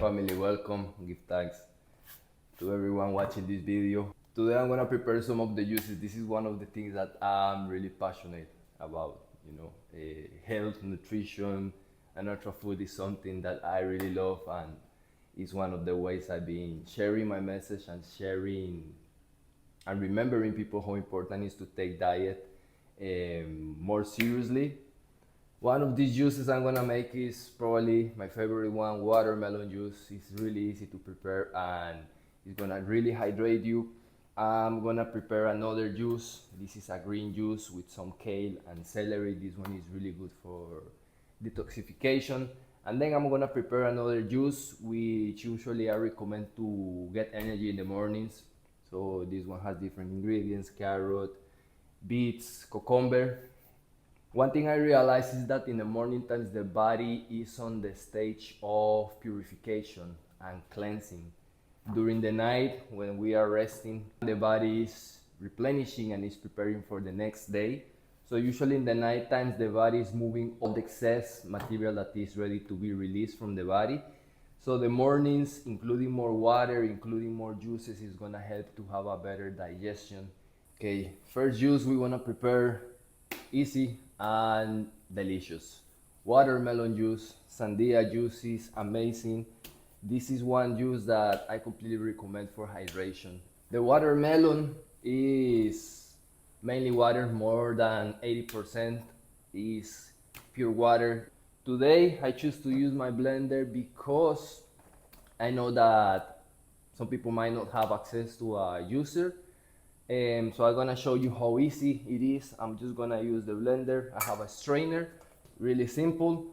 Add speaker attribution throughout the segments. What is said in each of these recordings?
Speaker 1: family, welcome. Give thanks to everyone watching this video. Today I'm gonna prepare some of the juices. This is one of the things that I'm really passionate about. Health, nutrition, and natural food is something that I really love, and it's one of the ways I've been sharing my message and sharing and remembering people how important it is to take diet more seriously. One of these juices I'm gonna make is probably my favorite one, watermelon juice. It's really easy to prepare and it's gonna really hydrate you. I'm gonna prepare another juice. This is a green juice with some kale and celery. This one is really good for detoxification. And then I'm gonna prepare another juice, which usually I recommend to get energy in the mornings. So this one has different ingredients: carrot, beets, cucumber. One thing I realize is that in the morning times the body is on the stage of purification and cleansing. During the night when we are resting, the body is replenishing and is preparing for the next day. So usually in the night times the body is moving all the excess material that is ready to be released from the body. So the mornings, including more water, including more juices, is gonna help to have a better digestion. Okay, first juice we wanna prepare easy and delicious. Watermelon juice. Sandia juice is amazing. This is one juice that I completely recommend for hydration. The watermelon is mainly water, more than 80% is pure water. Today I choose to use my blender because I know that some people might not have access to a juicer. So I'm gonna show you how easy it is. I'm just gonna use the blender. I have a strainer, really simple.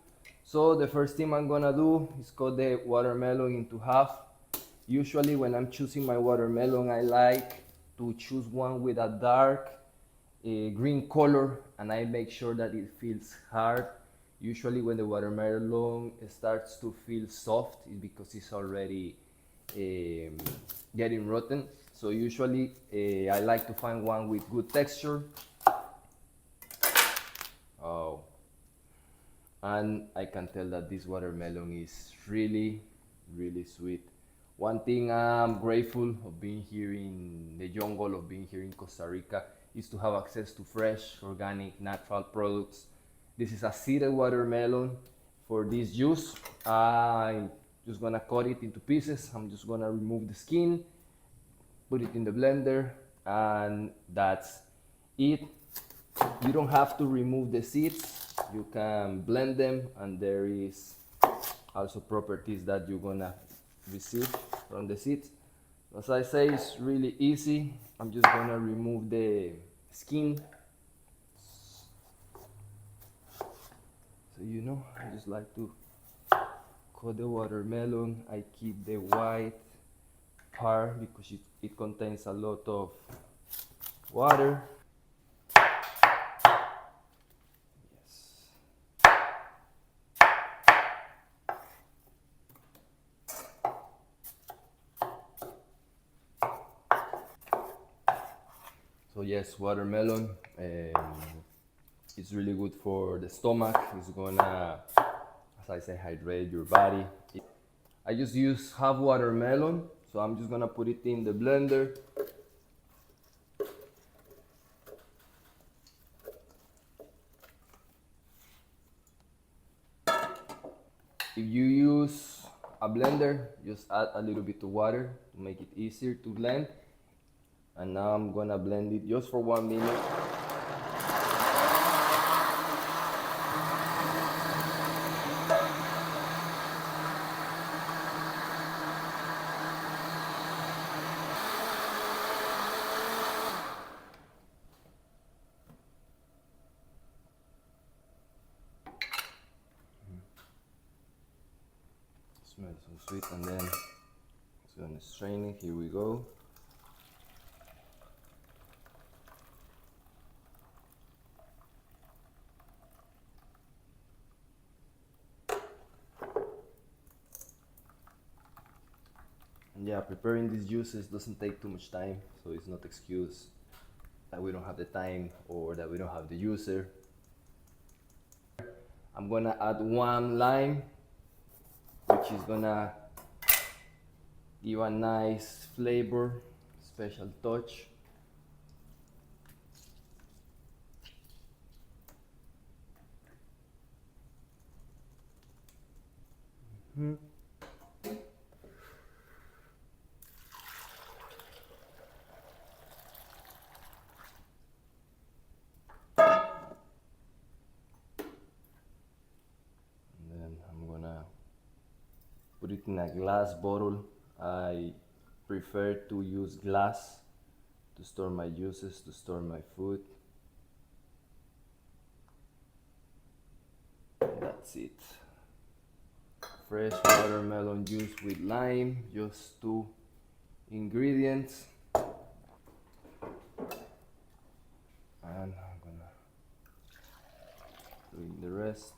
Speaker 1: So the first thing I'm gonna do is cut the watermelon into half. Usually when I'm choosing my watermelon, I like to choose one with a dark green color, and I make sure that it feels hard. Usually when the watermelon starts to feel soft, it's because it's already getting rotten. So usually I like to find one with good texture. Oh, and I can tell that this watermelon is really, really sweet. One thing I'm grateful of being here in the jungle, of being here in Costa Rica, is to have access to fresh, organic, natural products. This is a seeded watermelon. For this juice, I'm just gonna cut it into pieces. I'm just gonna remove the skin, put it in the blender, and that's it. You don't have to remove the seeds. You can blend them, and there is also properties that you're gonna receive from the seeds. As I say, it's really easy. I'm just gonna remove the skin. So I just like to cut the watermelon. I keep the white part because it contains a lot of water. Yes. So yes, watermelon, it's really good for the stomach. It's gonna, as I say, hydrate your body. I just use half watermelon, so I'm just gonna put it in the blender. If you use a blender, just add a little bit of water to make it easier to blend. And now I'm gonna blend it just for 1 minute. Smells so sweet, and then it's gonna strain it. Here we go. And yeah, preparing these juices doesn't take too much time, so it's not excuse that we don't have the time or that we don't have the juicer. I'm gonna add 1 lime, which is gonna give a nice flavor, special touch. Mhm. And then I'm gonna put it in a glass bottle. I prefer to use glass to store my juices, to store my food. That's it. Fresh watermelon juice with lime, just two ingredients. And I'm gonna drink the rest.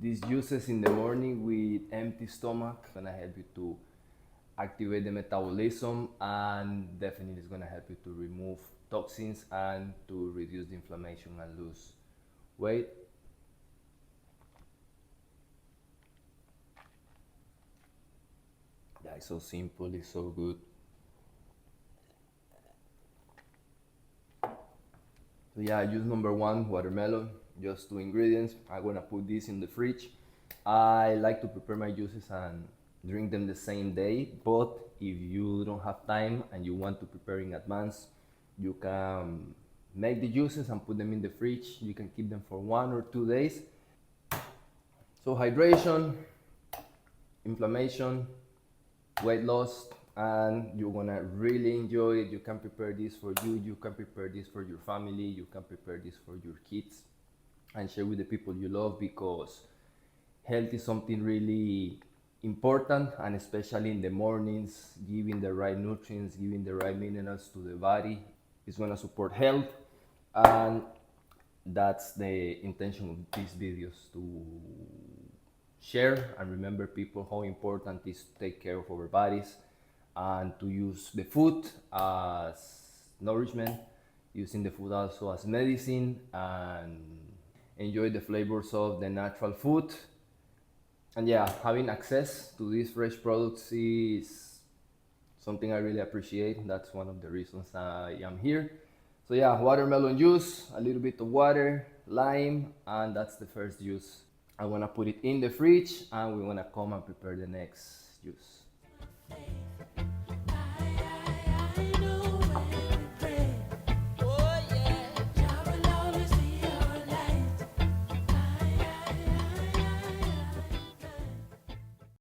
Speaker 1: These juices in the morning with empty stomach gonna help you to activate the metabolism, and definitely it's gonna help you to remove toxins and to reduce the inflammation and lose weight. Yeah, it's so simple, it's so good. So yeah, I use number one, watermelon, just two ingredients. I'm gonna put this in the fridge. I like to prepare my juices and drink them the same day, but if you don't have time and you want to prepare in advance, you can make the juices and put them in the fridge. You can keep them for 1 or 2 days. So hydration, inflammation, weight loss, and you're gonna really enjoy it. You can prepare this for you can prepare this for your family, you can prepare this for your kids and share with the people you love, because health is something really important, and especially in the mornings, giving the right nutrients, giving the right minerals to the body is going to support health. And that's the intention of these videos, to share and remember people how important it is to take care of our bodies and to use the food as nourishment, using the food also as medicine, and enjoy the flavors of the natural food. And yeah, having access to these fresh products is something I really appreciate. That's one of the reasons I am here. So yeah, watermelon juice, a little bit of water, lime, and that's the first juice. I wanna put it in the fridge and we wanna come and prepare the next juice.